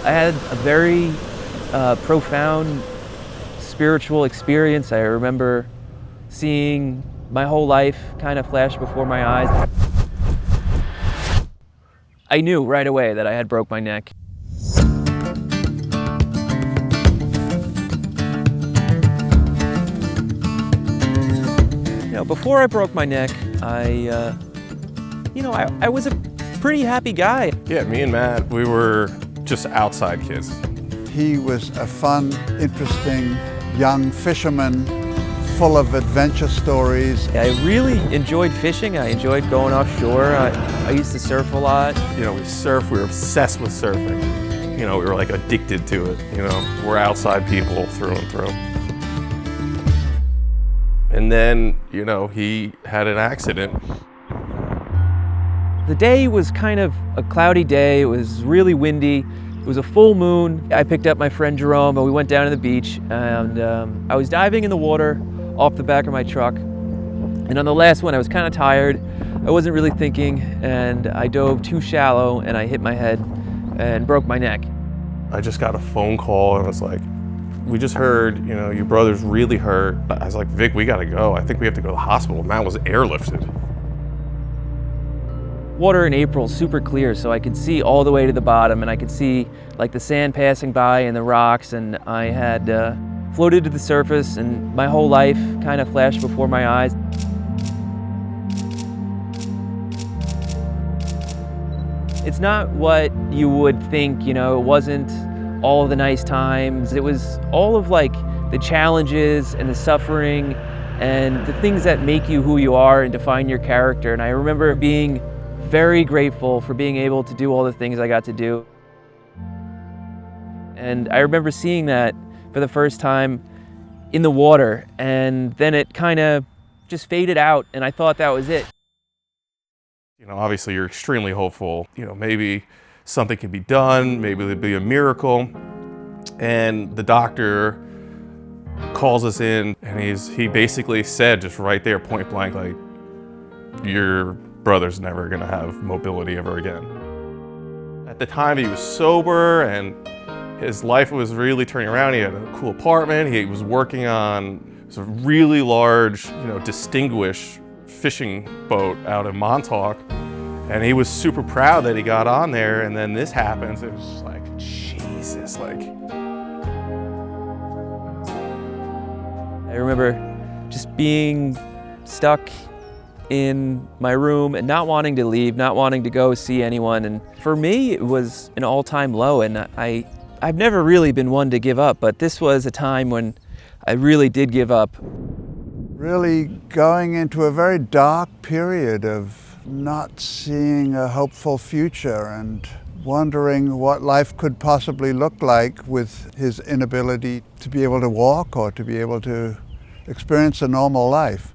I had a very profound spiritual experience. I remember seeing my whole life kind of flash before my eyes. I knew right away that I had broke my neck. Before I broke my neck, I was a pretty happy guy. Yeah, me and Matt, we were just outside kids. He was a fun, interesting young fisherman, full of adventure stories. I really enjoyed fishing. I enjoyed going offshore. I used to surf a lot. We surf, we were obsessed with surfing. We were like addicted to it. We're outside people through and through. And then, he had an accident. The day was kind of a cloudy day. It was really windy. It was a full moon. I picked up my friend Jerome and we went down to the beach, and I was diving in the water off the back of my truck. And on the last one, I was kind of tired. I wasn't really thinking, and I dove too shallow and I hit my head and broke my neck. I just got a phone call and it was like, we just heard, your brother's really hurt. I was like, Vic, we gotta go. I think we have to go to the hospital. Matt was airlifted. Water in April is super clear, so I could see all the way to the bottom, and I could see like the sand passing by and the rocks, and I had floated to the surface, and my whole life kind of flashed before my eyes. It's not what you would think, it wasn't all of the nice times. It was all of like the challenges and the suffering and the things that make you who you are and define your character. And I remember being very grateful for being able to do all the things I got to do. And I remember seeing that for the first time in the water, and then it kind of just faded out, and I thought that was it. Obviously you're extremely hopeful. Maybe something can be done, maybe there'd be a miracle. And the doctor calls us in, and he basically said, just right there, point blank, like, your brother's never gonna have mobility ever again. At the time he was sober and his life was really turning around. He had a cool apartment, he was working on a really large, distinguished fishing boat out in Montauk. And he was super proud that he got on there, and then this happens. It was just like, Jesus, like. I remember just being stuck in my room and not wanting to leave, not wanting to go see anyone. And for me, it was an all-time low, and I've never really been one to give up, but this was a time when I really did give up. Really going into a very dark period of not seeing a hopeful future and wondering what life could possibly look like with his inability to be able to walk or to be able to experience a normal life.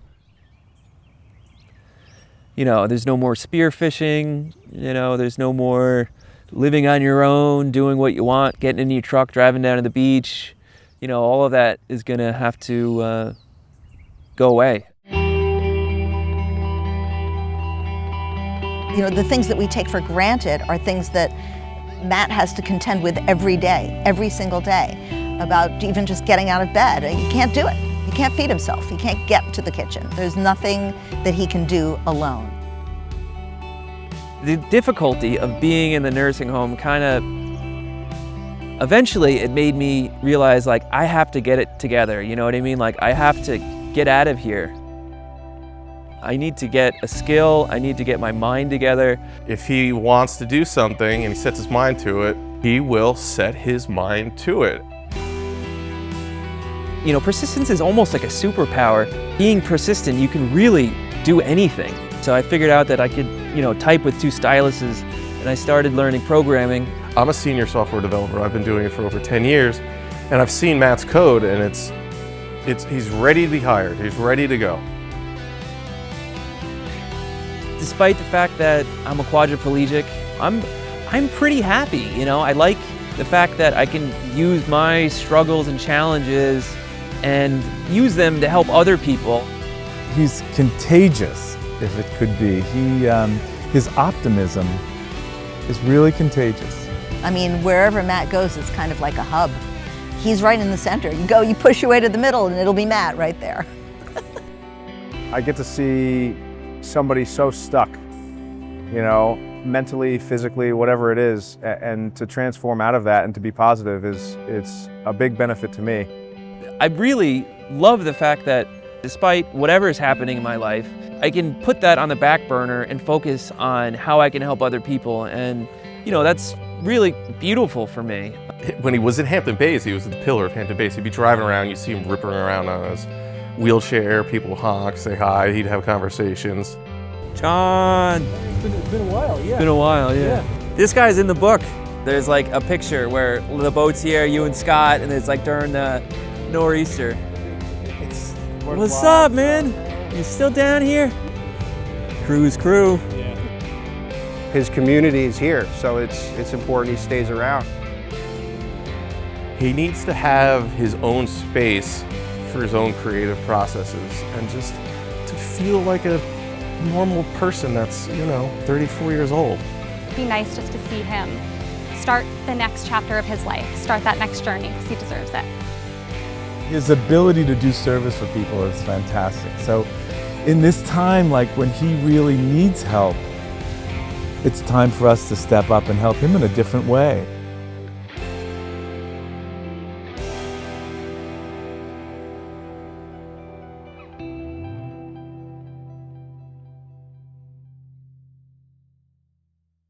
There's no more spearfishing, there's no more living on your own, doing what you want, getting in your truck, driving down to the beach. All of that is gonna have to go away. The things that we take for granted are things that Matt has to contend with every day, every single day, about even just getting out of bed. He can't do it. He can't feed himself. He can't get to the kitchen. There's nothing that he can do alone. The difficulty of being in the nursing home eventually it made me realize, like, I have to get it together, you know what I mean? Like, I have to get out of here. I need to get a skill, I need to get my mind together. If he wants to do something and he sets his mind to it, he will set his mind to it. Persistence is almost like a superpower. Being persistent, you can really do anything. So I figured out that I could, type with 2 styluses, and I started learning programming. I'm a senior software developer. I've been doing it for over 10 years, and I've seen Matt's code, and he's ready to be hired. He's ready to go. Despite the fact that I'm a quadriplegic, I'm pretty happy. I like the fact that I can use my struggles and challenges and use them to help other people. He's contagious, if it could be. His optimism is really contagious. I mean, wherever Matt goes, it's kind of like a hub. He's right in the center. You go, you push your way to the middle, and it'll be Matt right there. I get to see somebody so stuck, you know, mentally, physically, whatever it is, and to transform out of that and to be positive it's a big benefit to me. I really love the fact that despite whatever is happening in my life, I can put that on the back burner and focus on how I can help other people. And, you know, that's really beautiful for me. When he was in Hampton Bays, he was the pillar of Hampton Bays. He'd be driving around, you'd see him ripping around on his wheelchair, people honk, say hi, he'd have conversations. John! It's been a while, yeah. Been a while, yeah. This guy's in the book. There's like a picture where the boat's here, you and Scott, and it's like during the nor'easter. It's What's up, man? You still down here? Crew's crew. His community is here, so it's important he stays around. He needs to have his own space for his own creative processes and just to feel like a normal person that's, you know, 34 years old. It'd be nice just to see him start the next chapter of his life, start that next journey, because he deserves it. His ability to do service for people is fantastic. So in this time, like when he really needs help, it's time for us to step up and help him in a different way.